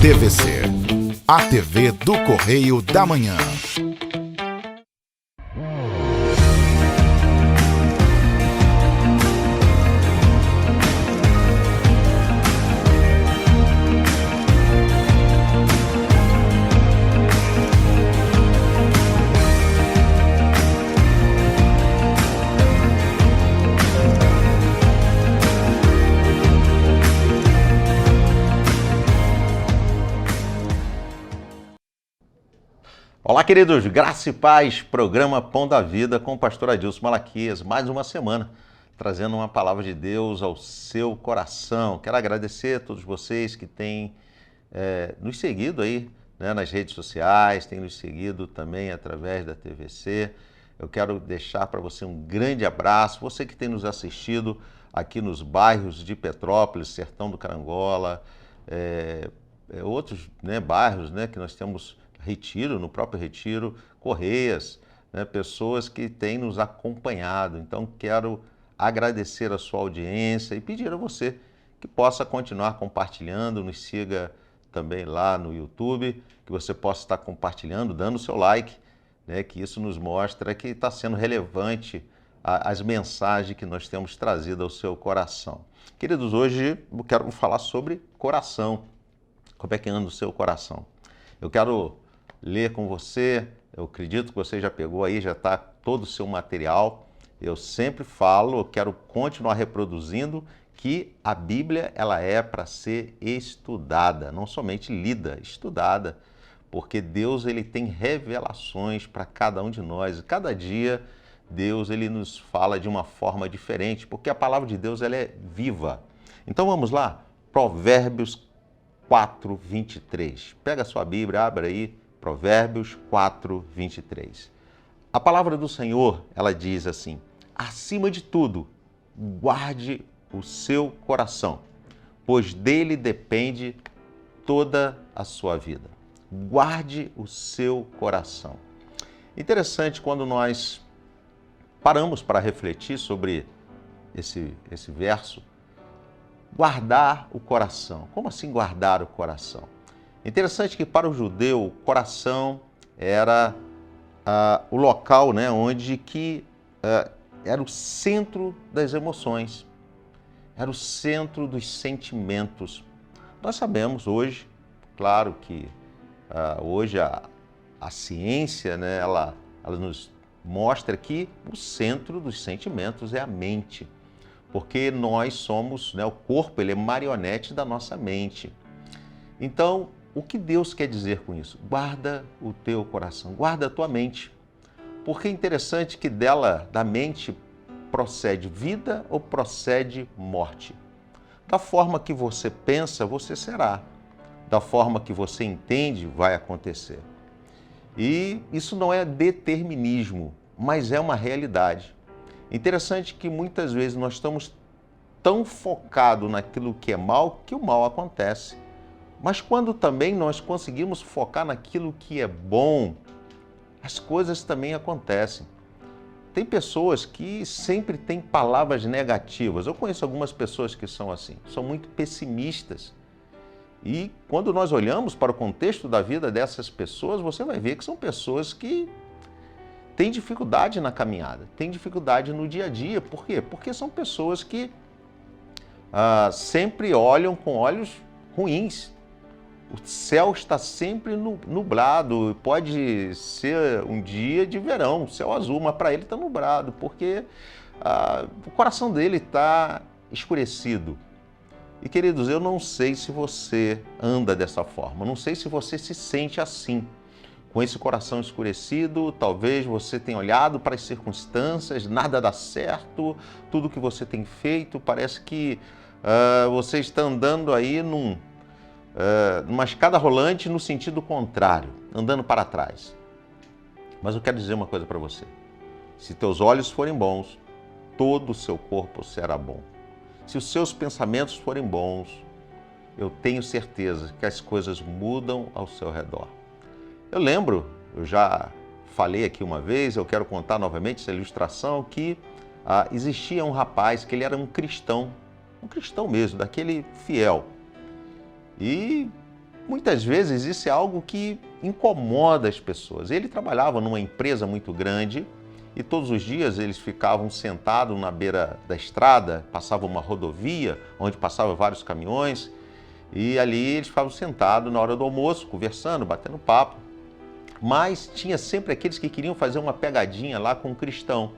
TVC, a TV do Correio da Manhã. Olá, queridos, graça e paz, programa Pão da Vida com o pastor Adilson Malaquias, mais uma semana, trazendo uma palavra de Deus ao seu coração. Quero agradecer a todos vocês que têm nos seguido aí, né, nas redes sociais, têm nos seguido também através da TVC. Eu quero deixar para você um grande abraço, você que tem nos assistido aqui nos bairros de Petrópolis, Sertão do Carangola, outros, né, bairros, né, que nós temos Retiro, no próprio Retiro, Correias, né, pessoas que têm nos acompanhado. Então, quero agradecer a sua audiência e pedir a você que possa continuar compartilhando, nos siga também lá no YouTube, que você possa estar compartilhando, dando o seu like, né, que isso nos mostra que está sendo relevante as mensagens que nós temos trazido ao seu coração. Queridos, hoje eu quero falar sobre coração. Como é que anda o seu coração? Eu quero ler com você, eu acredito que você já pegou aí, já está todo o seu material. Eu sempre falo, eu quero continuar reproduzindo que a Bíblia ela é para ser estudada, não somente lida, estudada, porque Deus ele tem revelações para cada um de nós. E cada dia Deus ele nos fala de uma forma diferente, porque a palavra de Deus ela é viva. Então vamos lá, Provérbios 4, 23. Pega a sua Bíblia, abre aí, Provérbios 4, 23. A palavra do Senhor, ela diz assim: acima de tudo, guarde o seu coração, pois dele depende toda a sua vida. Guarde o seu coração. Interessante quando nós paramos para refletir sobre esse verso, guardar o coração. Como assim guardar o coração? Interessante que para o judeu o coração era o local, né, onde que era o centro das emoções, era o centro dos sentimentos. Nós sabemos hoje, claro que hoje a ciência, né, ela nos mostra que o centro dos sentimentos é a mente, porque nós somos, né, o corpo ele é marionete da nossa mente. Então, o que Deus quer dizer com isso? Guarda o teu coração, guarda a tua mente. Porque é interessante que da mente, procede vida ou procede morte. Da forma que você pensa, você será. Da forma que você entende, vai acontecer. E isso não é determinismo, mas é uma realidade. Interessante que muitas vezes nós estamos tão focados naquilo que é mal, que o mal acontece. Mas quando também nós conseguimos focar naquilo que é bom, as coisas também acontecem. Tem pessoas que sempre têm palavras negativas. Eu conheço algumas pessoas que são assim, são muito pessimistas. E quando nós olhamos para o contexto da vida dessas pessoas, você vai ver que são pessoas que têm dificuldade na caminhada, têm dificuldade no dia a dia. Por quê? Porque são pessoas que sempre olham com olhos ruins. O céu está sempre nublado, pode ser um dia de verão, céu azul, mas para ele está nublado, porque o coração dele está escurecido. E queridos, eu não sei se você anda dessa forma, não sei se você se sente assim, com esse coração escurecido. Talvez você tenha olhado para as circunstâncias, nada dá certo, tudo que você tem feito, parece que você está andando aí numa escada rolante no sentido contrário, andando para trás. Mas eu quero dizer uma coisa para você. Se teus olhos forem bons, todo o seu corpo será bom. Se os seus pensamentos forem bons, eu tenho certeza que as coisas mudam ao seu redor. Eu lembro, eu já falei aqui uma vez, eu quero contar novamente essa ilustração, que existia um rapaz que ele era um cristão mesmo, daquele fiel. E muitas vezes isso é algo que incomoda as pessoas. Ele trabalhava numa empresa muito grande e todos os dias eles ficavam sentados na beira da estrada, passava uma rodovia onde passavam vários caminhões e ali eles ficavam sentados na hora do almoço, conversando, batendo papo. Mas tinha sempre aqueles que queriam fazer uma pegadinha lá com o cristão.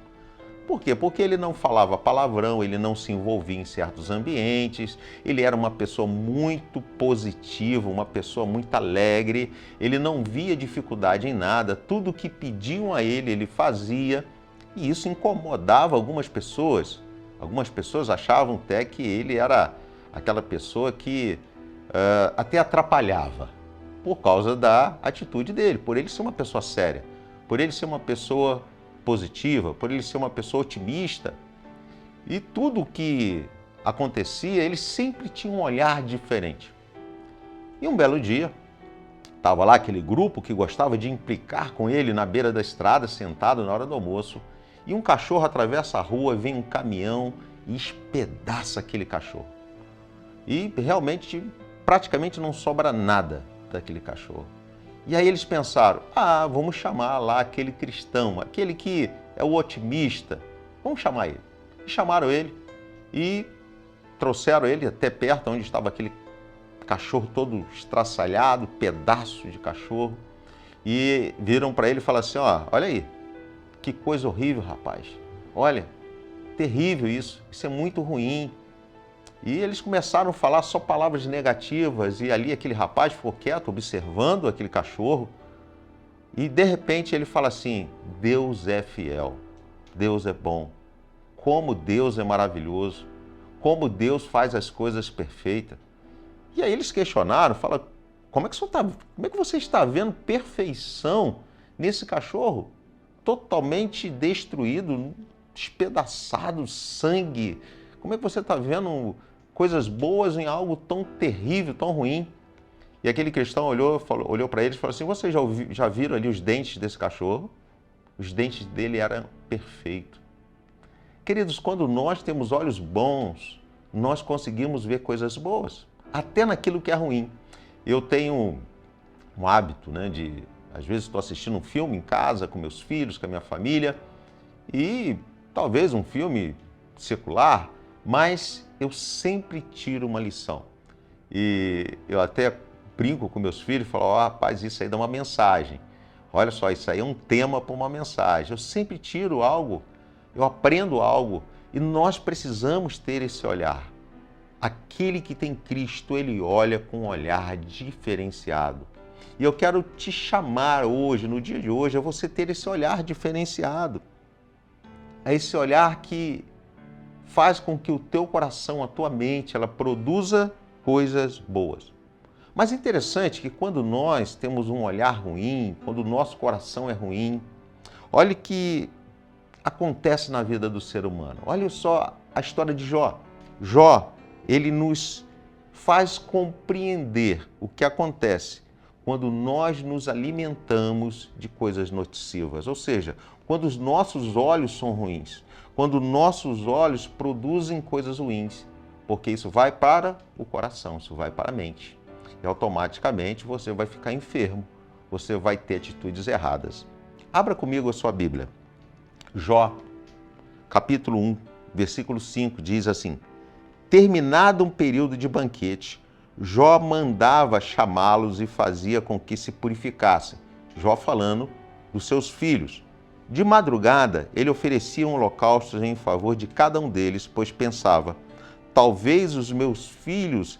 Por quê? Porque ele não falava palavrão, ele não se envolvia em certos ambientes, ele era uma pessoa muito positiva, uma pessoa muito alegre, ele não via dificuldade em nada, tudo que pediam a ele, ele fazia, e isso incomodava algumas pessoas. Algumas pessoas achavam até que ele era aquela pessoa que até atrapalhava, por causa da atitude dele, por ele ser uma pessoa séria, por ele ser uma pessoa positiva, por ele ser uma pessoa otimista. E tudo o que acontecia, ele sempre tinha um olhar diferente. E um belo dia, estava lá aquele grupo que gostava de implicar com ele na beira da estrada, sentado na hora do almoço, e um cachorro atravessa a rua, vem um caminhão e espedaça aquele cachorro. E realmente, praticamente não sobra nada daquele cachorro. E aí eles pensaram, vamos chamar lá aquele cristão, aquele que é o otimista, vamos chamar ele. E chamaram ele e trouxeram ele até perto onde estava aquele cachorro todo estraçalhado, pedaço de cachorro, e viram para ele e falaram assim, olha aí, que coisa horrível, rapaz, olha, terrível isso é muito ruim. E eles começaram a falar só palavras negativas e ali aquele rapaz ficou quieto, observando aquele cachorro. E de repente ele fala assim, Deus é fiel, Deus é bom, como Deus é maravilhoso, como Deus faz as coisas perfeitas. E aí eles questionaram, falaram, como é que você está vendo perfeição nesse cachorro? Totalmente destruído, despedaçado, sangue. Como é que você está vendo coisas boas em algo tão terrível, tão ruim? E aquele cristão olhou para eles e falou assim, vocês já viram ali os dentes desse cachorro? Os dentes dele eram perfeitos. Queridos, quando nós temos olhos bons, nós conseguimos ver coisas boas, até naquilo que é ruim. Eu tenho um hábito, de, às vezes estou assistindo um filme em casa, com meus filhos, com a minha família, e talvez um filme secular, mas eu sempre tiro uma lição. E eu até brinco com meus filhos e falo, rapaz, isso aí dá uma mensagem. Olha só, isso aí é um tema para uma mensagem. Eu sempre tiro algo, eu aprendo algo, e nós precisamos ter esse olhar. Aquele que tem Cristo, ele olha com um olhar diferenciado. E eu quero te chamar hoje, no dia de hoje, a você ter esse olhar diferenciado. É esse olhar que faz com que o teu coração, a tua mente, ela produza coisas boas. Mas é interessante que quando nós temos um olhar ruim, quando o nosso coração é ruim, olha o que acontece na vida do ser humano. Olha só a história de Jó. Jó, ele nos faz compreender o que acontece quando nós nos alimentamos de coisas nocivas, ou seja, quando os nossos olhos são ruins, quando nossos olhos produzem coisas ruins, porque isso vai para o coração, isso vai para a mente. E automaticamente você vai ficar enfermo, você vai ter atitudes erradas. Abra comigo a sua Bíblia. Jó, capítulo 1, versículo 5, diz assim, terminado um período de banquete, Jó mandava chamá-los e fazia com que se purificassem. Jó falando dos seus filhos. De madrugada, ele oferecia um holocausto em favor de cada um deles, pois pensava, talvez os meus filhos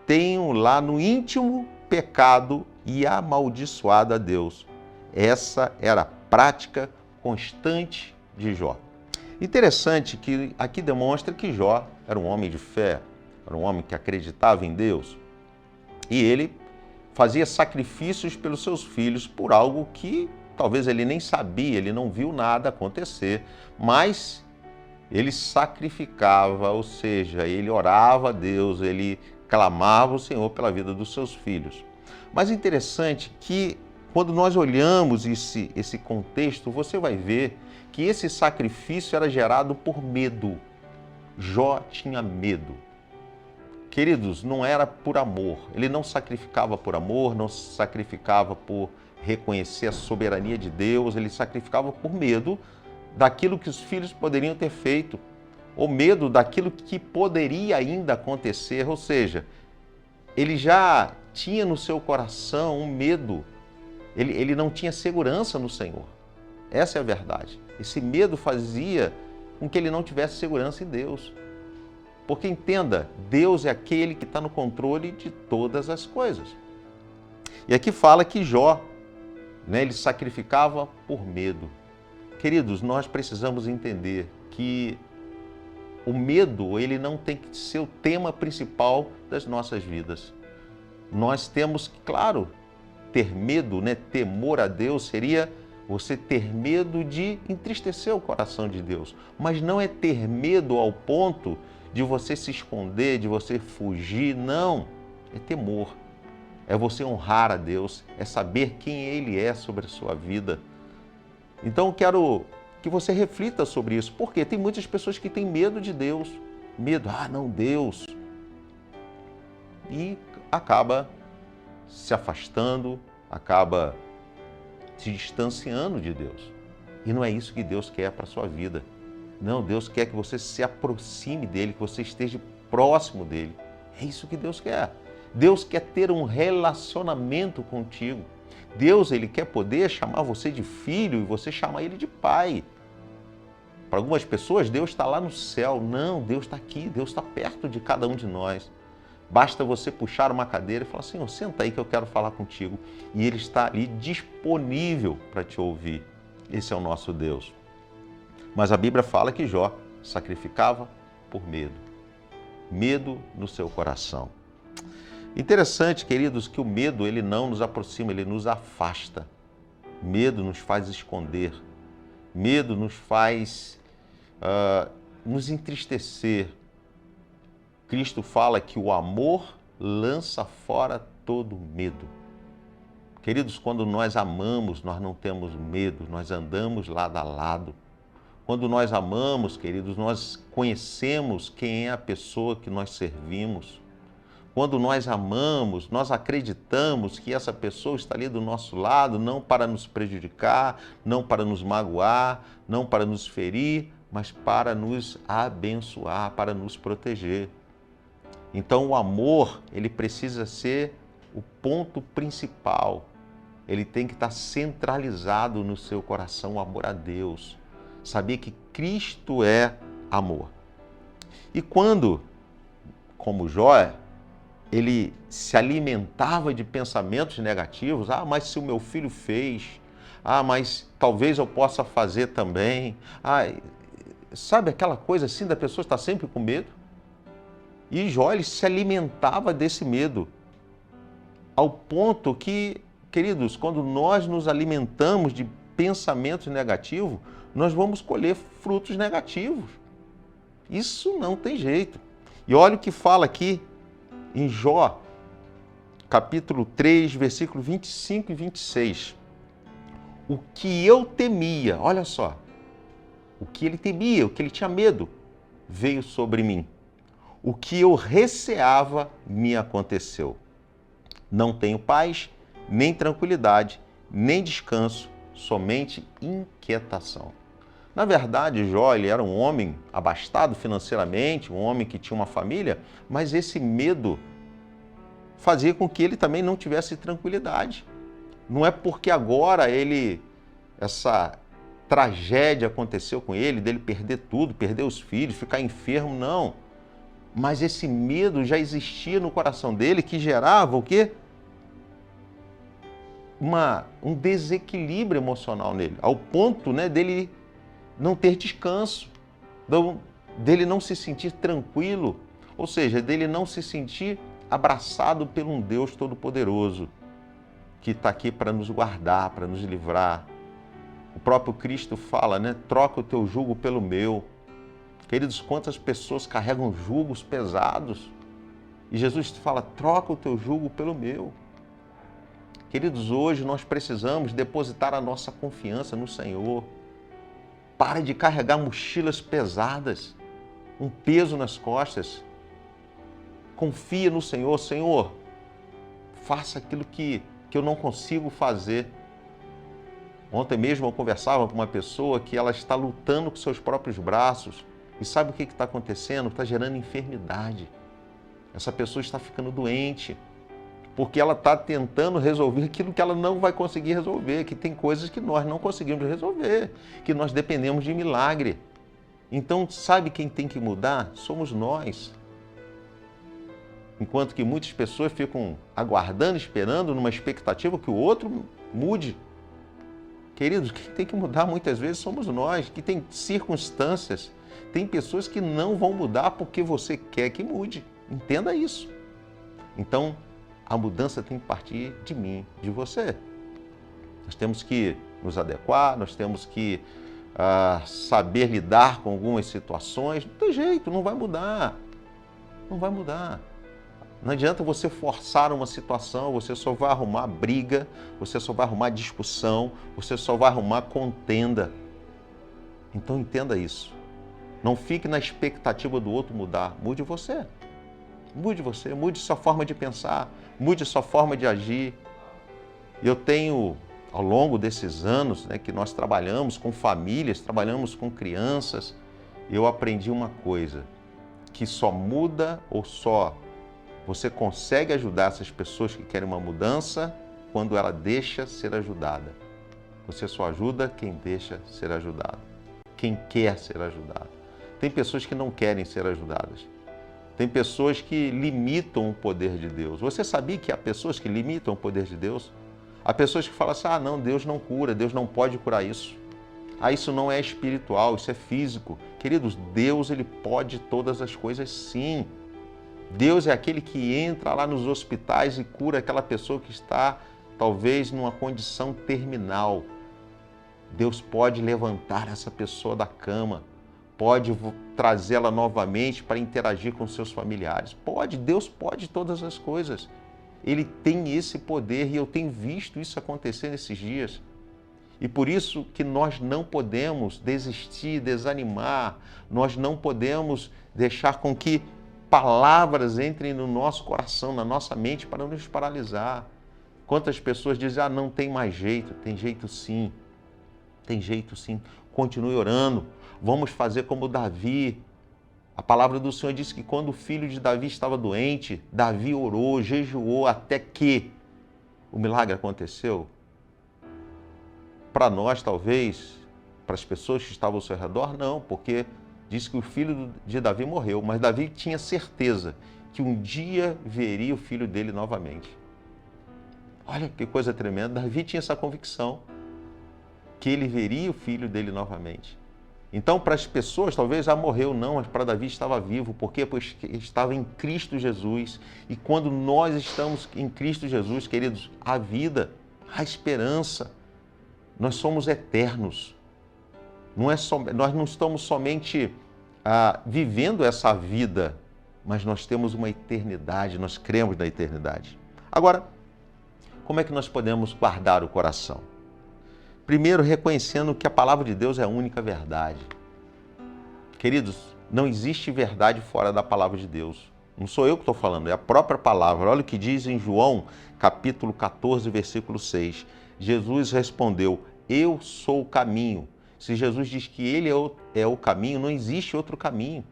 tenham lá no íntimo pecado e amaldiçoado a Deus. Essa era a prática constante de Jó. Interessante que aqui demonstra que Jó era um homem de fé, era um homem que acreditava em Deus. E ele fazia sacrifícios pelos seus filhos por algo que talvez ele nem sabia, ele não viu nada acontecer, mas ele sacrificava, ou seja, ele orava a Deus, ele clamava ao Senhor pela vida dos seus filhos. Mas é interessante que quando nós olhamos esse contexto, você vai ver que esse sacrifício era gerado por medo. Jó tinha medo. queridos, não era por amor. Ele não sacrificava por amor, não sacrificava por reconhecer a soberania de Deus, ele sacrificava por medo daquilo que os filhos poderiam ter feito, ou medo daquilo que poderia ainda acontecer, ou seja, ele já tinha no seu coração um medo, ele não tinha segurança no Senhor. Essa é a verdade. Esse medo fazia com que ele não tivesse segurança em Deus. Porque entenda, Deus é aquele que está no controle de todas as coisas. E aqui fala que Jó, ele sacrificava por medo. Queridos, nós precisamos entender que o medo, ele não tem que ser o tema principal das nossas vidas. Nós temos que, claro, ter medo, temor a Deus seria você ter medo de entristecer o coração de Deus. Mas não é ter medo ao ponto de você se esconder, de você fugir, não. É temor. É você honrar a Deus, é saber quem Ele é sobre a sua vida. Então eu quero que você reflita sobre isso, porque tem muitas pessoas que têm medo de Deus. Medo, não, Deus. E acaba se afastando, acaba se distanciando de Deus. E não é isso que Deus quer para a sua vida. Não, Deus quer que você se aproxime dEle, que você esteja próximo dEle. É isso que Deus quer. Deus quer ter um relacionamento contigo. Deus, Ele quer poder chamar você de filho e você chamar Ele de pai. Para algumas pessoas, Deus está lá no céu. Não, Deus está aqui, Deus está perto de cada um de nós. Basta você puxar uma cadeira e falar, Senhor, senta aí que eu quero falar contigo. E Ele está ali disponível para te ouvir. Esse é o nosso Deus. Mas a Bíblia fala que Jó sacrificava por medo. Medo no seu coração. Interessante, queridos, que o medo, ele não nos aproxima, ele nos afasta. Medo nos faz esconder. Medo nos faz nos entristecer. Cristo fala que o amor lança fora todo medo. Queridos, quando nós amamos, nós não temos medo, nós andamos lado a lado. Quando nós amamos, queridos, nós conhecemos quem é a pessoa que nós servimos. Quando nós amamos, nós acreditamos que essa pessoa está ali do nosso lado, não para nos prejudicar, não para nos magoar, não para nos ferir, mas para nos abençoar, para nos proteger. Então o amor, ele precisa ser o ponto principal. Ele tem que estar centralizado no seu coração, o amor a Deus. Saber que Cristo é amor. E quando, como Jó, ele se alimentava de pensamentos negativos, mas se o meu filho fez, mas talvez eu possa fazer também. Sabe aquela coisa assim da pessoa estar sempre com medo? E Jó, ele se alimentava desse medo, ao ponto que, queridos, quando nós nos alimentamos de pensamentos negativos, nós vamos colher frutos negativos. Isso não tem jeito. E olha o que fala aqui em Jó, capítulo 3, versículo 25 e 26. O que eu temia, olha só, o que ele temia, o que ele tinha medo, veio sobre mim. O que eu receava me aconteceu. Não tenho paz, nem tranquilidade, nem descanso, somente inquietação. Na verdade, Jó, ele era um homem abastado financeiramente, um homem que tinha uma família, mas esse medo fazia com que ele também não tivesse tranquilidade. Não é porque agora essa tragédia aconteceu com ele, dele perder tudo, perder os filhos, ficar enfermo, não. Mas esse medo já existia no coração dele, que gerava o quê? Um desequilíbrio emocional nele, ao ponto, dele não ter descanso, dele não se sentir tranquilo, ou seja, dele não se sentir abraçado por um Deus Todo-Poderoso, que está aqui para nos guardar, para nos livrar. O próprio Cristo fala, troca o teu jugo pelo meu. Queridos, quantas pessoas carregam jugos pesados? E Jesus fala, troca o teu jugo pelo meu. Queridos, hoje nós precisamos depositar a nossa confiança no Senhor. Para de carregar mochilas pesadas, um peso nas costas. confia no Senhor. Senhor, faça aquilo que eu não consigo fazer. Ontem mesmo eu conversava com uma pessoa que ela está lutando com seus próprios braços. E sabe o que está acontecendo? Está gerando enfermidade. Essa pessoa está ficando doente, porque ela está tentando resolver aquilo que ela não vai conseguir resolver, que tem coisas que nós não conseguimos resolver, que nós dependemos de milagre. Então, sabe quem tem que mudar? Somos nós. Enquanto que muitas pessoas ficam aguardando, esperando, numa expectativa que o outro mude. Queridos, quem tem que mudar muitas vezes somos nós, que tem circunstâncias, tem pessoas que não vão mudar porque você quer que mude. Entenda isso. Então, a mudança tem que partir de mim, de você. Nós temos que nos adequar, nós temos que saber lidar com algumas situações. Não tem jeito, não vai mudar. Não vai mudar. Não adianta você forçar uma situação, você só vai arrumar briga, você só vai arrumar discussão, você só vai arrumar contenda. Então entenda isso. Não fique na expectativa do outro mudar. Mude você. Mude você, mude sua forma de pensar, mude sua forma de agir. Eu tenho, ao longo desses anos, que nós trabalhamos com famílias, trabalhamos com crianças, eu aprendi uma coisa, que só muda ou só você consegue ajudar essas pessoas que querem uma mudança quando ela deixa ser ajudada. Você só ajuda quem deixa ser ajudado, quem quer ser ajudado. Tem pessoas que não querem ser ajudadas. Tem pessoas que limitam o poder de Deus. Você sabia que há pessoas que limitam o poder de Deus? Há pessoas que falam assim, não, Deus não cura, Deus não pode curar isso. Isso não é espiritual, isso é físico. Queridos, Deus, Ele pode todas as coisas sim. Deus é aquele que entra lá nos hospitais e cura aquela pessoa que está, talvez, numa condição terminal. Deus pode levantar essa pessoa da cama, pode trazê-la novamente para interagir com seus familiares. Pode, Deus pode todas as coisas. Ele tem esse poder e eu tenho visto isso acontecer nesses dias. E por isso que nós não podemos desistir, desanimar, nós não podemos deixar com que palavras entrem no nosso coração, na nossa mente, para nos paralisar. Quantas pessoas dizem, não tem mais jeito? Tem jeito sim, tem jeito sim. Continue orando, vamos fazer como Davi. A palavra do Senhor diz que quando o filho de Davi estava doente, Davi orou, jejuou até que o milagre aconteceu. Para nós, talvez, para as pessoas que estavam ao seu redor, não, porque diz que o filho de Davi morreu, mas Davi tinha certeza que um dia veria o filho dele novamente. Olha que coisa tremenda, Davi tinha essa convicção que ele veria o filho dele novamente. Então, para as pessoas, talvez morreu, não, mas para Davi estava vivo. Por quê? Pois estava em Cristo Jesus. E quando nós estamos em Cristo Jesus, queridos, há vida, há esperança. Nós somos eternos. Nós não estamos somente vivendo essa vida, mas nós temos uma eternidade, nós cremos na eternidade. Agora, como é que nós podemos guardar o coração? Primeiro, reconhecendo que a palavra de Deus é a única verdade. Queridos, não existe verdade fora da palavra de Deus. Não sou eu que estou falando, é a própria palavra. Olha o que diz em João, capítulo 14, versículo 6. Jesus respondeu, eu sou o caminho. Se Jesus diz que Ele é o caminho, não existe outro caminho.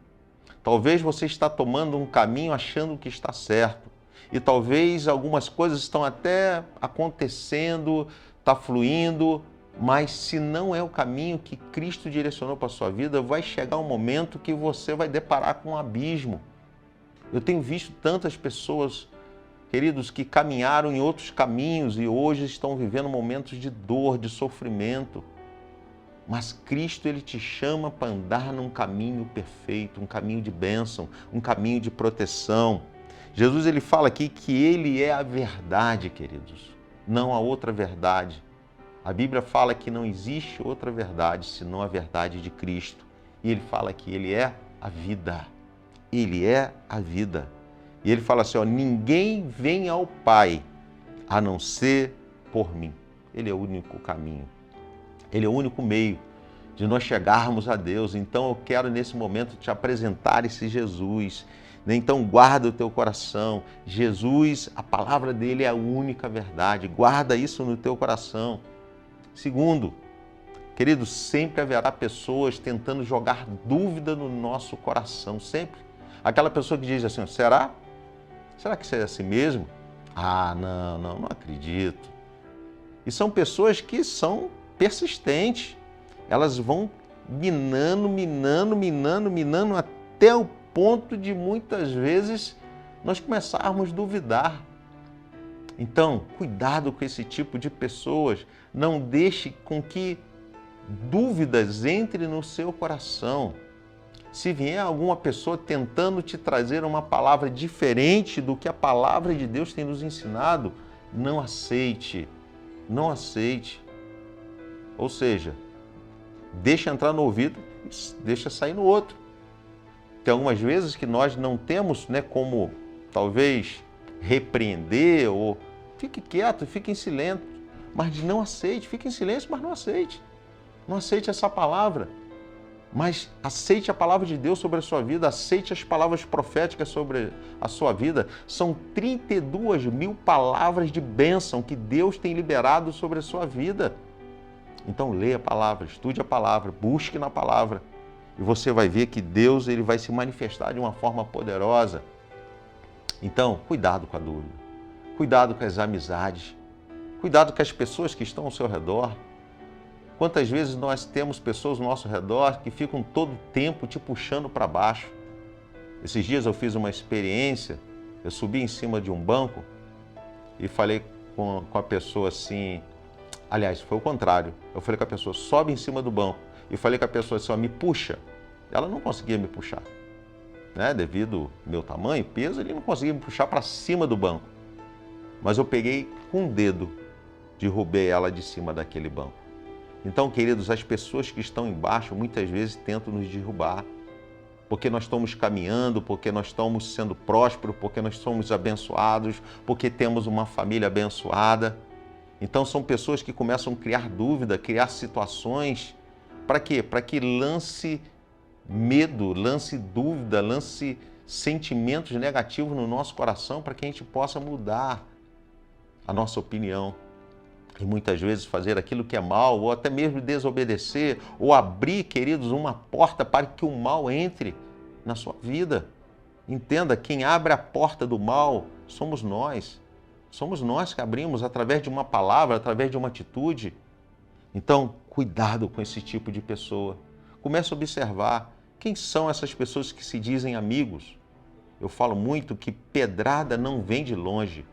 Talvez você está tomando um caminho achando que está certo. E talvez algumas coisas estão até acontecendo, está fluindo, mas se não é o caminho que Cristo direcionou para a sua vida, vai chegar um momento que você vai deparar com um abismo. Eu tenho visto tantas pessoas, queridos, que caminharam em outros caminhos e hoje estão vivendo momentos de dor, de sofrimento. Mas Cristo, Ele te chama para andar num caminho perfeito, um caminho de bênção, um caminho de proteção. Jesus, Ele fala aqui que Ele é a verdade, queridos. Não há outra verdade. A Bíblia fala que não existe outra verdade senão a verdade de Cristo. E Ele fala que Ele é a vida. Ele é a vida. E Ele fala assim, ninguém vem ao Pai a não ser por mim. Ele é o único caminho. Ele é o único meio de nós chegarmos a Deus. Então eu quero nesse momento te apresentar esse Jesus. Então guarda o teu coração. Jesus, a palavra dele é a única verdade. Guarda isso no teu coração. Segundo, querido, sempre haverá pessoas tentando jogar dúvida no nosso coração, sempre. Aquela pessoa que diz assim, será? Será que isso é assim mesmo? Ah, não acredito. E são pessoas que são persistentes. Elas vão minando até o ponto de muitas vezes nós começarmos a duvidar. Então, cuidado com esse tipo de pessoas. Não deixe com que dúvidas entrem no seu coração. Se vier alguma pessoa tentando te trazer uma palavra diferente do que a palavra de Deus tem nos ensinado, não aceite. Não aceite. Ou seja, deixa entrar no ouvido, deixa sair no outro. Tem algumas vezes que nós não temos, como talvez repreender ou fique quieto, fique em silêncio, mas não aceite, fique em silêncio, mas não aceite. Não aceite essa palavra, mas aceite a palavra de Deus sobre a sua vida, aceite as palavras proféticas sobre a sua vida. São 32.000 palavras de bênção que Deus tem liberado sobre a sua vida. Então leia a palavra, estude a palavra, busque na palavra e você vai ver que Deus ele vai se manifestar de uma forma poderosa. Então, cuidado com a dúvida, cuidado com as amizades, cuidado com as pessoas que estão ao seu redor. Quantas vezes nós temos pessoas ao nosso redor que ficam todo o tempo te puxando para baixo. Esses dias eu fiz uma experiência, eu subi em cima de um banco e falei com a pessoa assim, aliás, foi o contrário, eu falei com a pessoa, sobe em cima do banco, e falei com a pessoa assim, me puxa. Ela não conseguia me puxar, devido ao meu tamanho e peso, ele não conseguia me puxar para cima do banco. Mas eu peguei com um dedo, derrubei ela de cima daquele banco. Então, queridos, as pessoas que estão embaixo muitas vezes tentam nos derrubar, porque nós estamos caminhando, porque nós estamos sendo prósperos, porque nós somos abençoados, porque temos uma família abençoada. Então, são pessoas que começam a criar dúvida, criar situações. Para quê? Para que lance medo, lance dúvida, lance sentimentos negativos no nosso coração, para que a gente possa mudar a nossa opinião. E muitas vezes fazer aquilo que é mal, ou até mesmo desobedecer, ou abrir, queridos, uma porta para que o mal entre na sua vida. Entenda, quem abre a porta do mal somos nós. Somos nós que abrimos através de uma palavra, através de uma atitude. Então, cuidado com esse tipo de pessoa. Comece a observar quem são essas pessoas que se dizem amigos. Eu falo muito que pedrada não vem de longe.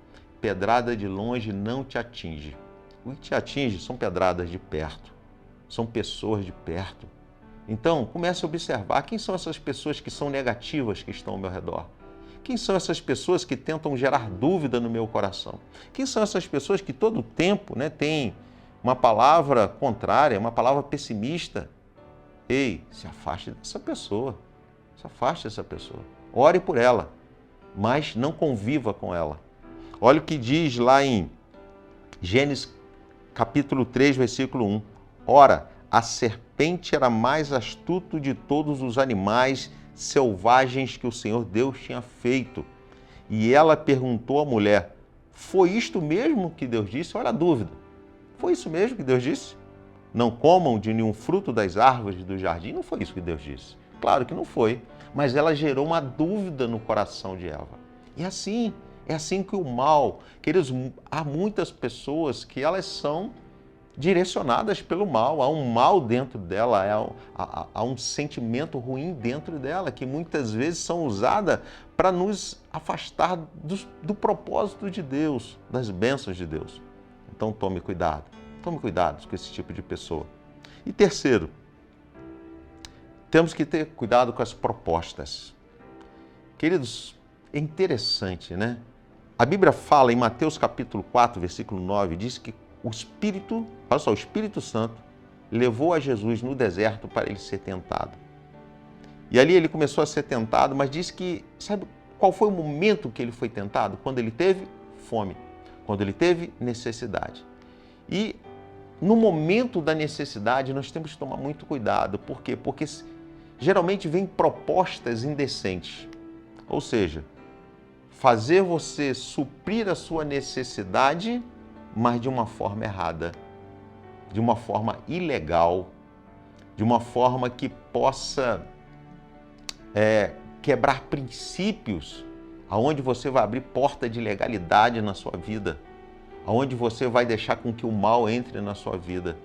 Pedrada de longe não te atinge. O que te atinge são pedradas de perto, são pessoas de perto. Então, comece a observar quem são essas pessoas que são negativas que estão ao meu redor. Quem são essas pessoas que tentam gerar dúvida no meu coração? Quem são essas pessoas que todo o tempo têm uma palavra contrária, uma palavra pessimista? Ei, se afaste dessa pessoa, se afaste dessa pessoa. Ore por ela, mas não conviva com ela. Olha o que diz lá em Gênesis capítulo 3, versículo 1. Ora, a serpente era mais astuto de todos os animais selvagens que o Senhor Deus tinha feito. E ela perguntou à mulher, foi isto mesmo que Deus disse? Olha a dúvida. Foi isso mesmo que Deus disse? Não comam de nenhum fruto das árvores do jardim? Não foi isso que Deus disse. Claro que não foi. Mas ela gerou uma dúvida no coração de Eva. E é assim que o mal, queridos, há muitas pessoas que elas são direcionadas pelo mal, há um mal dentro dela, há um sentimento ruim dentro dela, que muitas vezes são usadas para nos afastar do propósito de Deus, das bênçãos de Deus. Então tome cuidado com esse tipo de pessoa. E terceiro, temos que ter cuidado com as propostas. Queridos, é interessante, A Bíblia fala em Mateus capítulo 4, versículo 9, diz que o Espírito Santo levou a Jesus no deserto para ele ser tentado. E ali ele começou a ser tentado, mas diz que, sabe qual foi o momento que ele foi tentado? Quando ele teve fome, quando ele teve necessidade. E no momento da necessidade nós temos que tomar muito cuidado. Por quê? Porque geralmente vêm propostas indecentes. Ou seja, fazer você suprir a sua necessidade, mas de uma forma errada, de uma forma ilegal, de uma forma que possa quebrar princípios, aonde você vai abrir porta de legalidade na sua vida, aonde você vai deixar com que o mal entre na sua vida.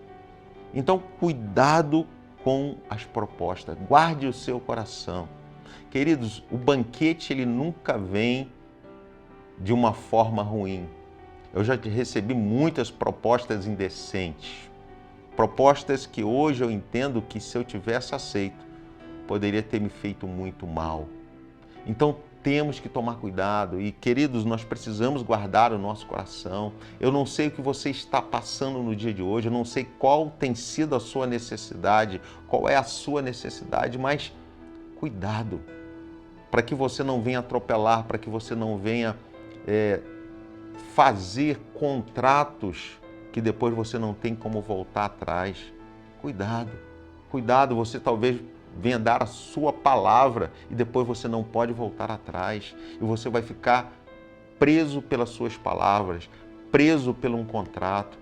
Então, cuidado com as propostas, guarde o seu coração. Queridos, o banquete ele nunca vem de uma forma ruim. Eu já recebi muitas propostas indecentes, propostas que hoje eu entendo que se eu tivesse aceito, poderia ter me feito muito mal. Então temos que tomar cuidado e, queridos, nós precisamos guardar o nosso coração. Eu não sei o que você está passando no dia de hoje, eu não sei qual tem sido a sua necessidade, qual é a sua necessidade, mas cuidado, para que você não venha atropelar, para que você não venha fazer contratos que depois você não tem como voltar atrás. Cuidado, cuidado, você talvez venha dar a sua palavra e depois você não pode voltar atrás. E você vai ficar preso pelas suas palavras, preso por um contrato,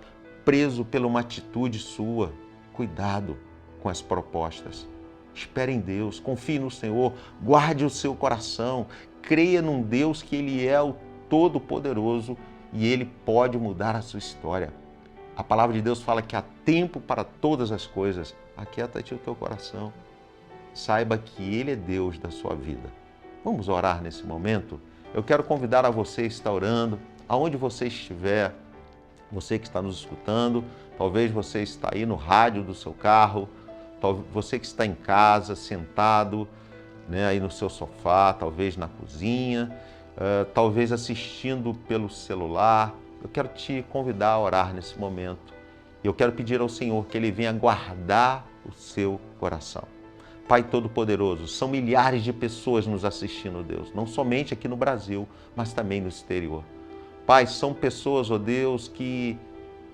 preso por uma atitude sua. Cuidado com as propostas. Espere em Deus, confie no Senhor, guarde o seu coração, creia num Deus que Ele é o Todo-Poderoso e Ele pode mudar a sua história. A palavra de Deus fala que há tempo para todas as coisas. Aquieta-te o teu coração. Saiba que Ele é Deus da sua vida. Vamos orar nesse momento? Eu quero convidar a você a estar orando, aonde você estiver, você que está nos escutando, talvez você está aí no rádio do seu carro, você que está em casa, sentado, aí no seu sofá, talvez na cozinha, talvez assistindo pelo celular. Eu quero te convidar a orar nesse momento. E eu quero pedir ao Senhor que Ele venha guardar o seu coração. Pai Todo-Poderoso, são milhares de pessoas nos assistindo, Deus, não somente aqui no Brasil, mas também no exterior. Pai, são pessoas, ó Deus, que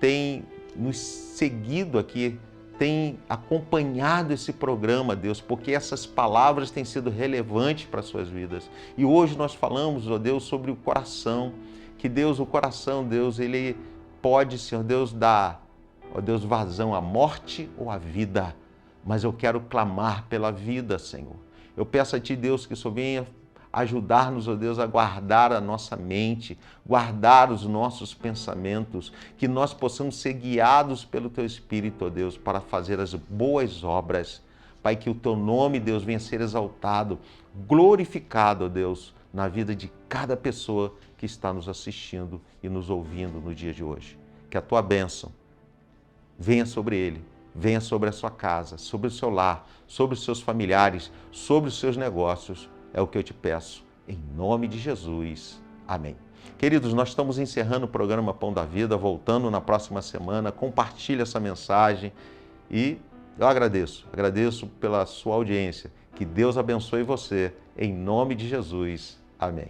têm nos seguido aqui, têm acompanhado esse programa, Deus, porque essas palavras têm sido relevantes para as suas vidas. E hoje nós falamos, ó Deus, sobre o coração, que Deus, o coração, Deus, ele pode, Senhor Deus, dar, ó Deus, vazão à morte ou à vida. Mas eu quero clamar pela vida, Senhor. Eu peço a Ti, Deus, que o Senhor venha ajudar-nos, ó Deus, a guardar a nossa mente, guardar os nossos pensamentos, que nós possamos ser guiados pelo Teu Espírito, ó Deus, para fazer as boas obras. Pai, que o Teu nome, Deus, venha ser exaltado, glorificado, ó Deus, na vida de cada pessoa que está nos assistindo e nos ouvindo no dia de hoje. Que a Tua bênção venha sobre ele, venha sobre a sua casa, sobre o seu lar, sobre os seus familiares, sobre os seus negócios. É o que eu te peço, em nome de Jesus. Amém. Queridos, nós estamos encerrando o programa Pão da Vida, voltando na próxima semana. Compartilhe essa mensagem e eu agradeço pela sua audiência. Que Deus abençoe você, em nome de Jesus. Amém.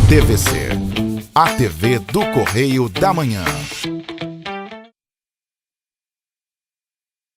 TVC, a TV do Correio da Manhã.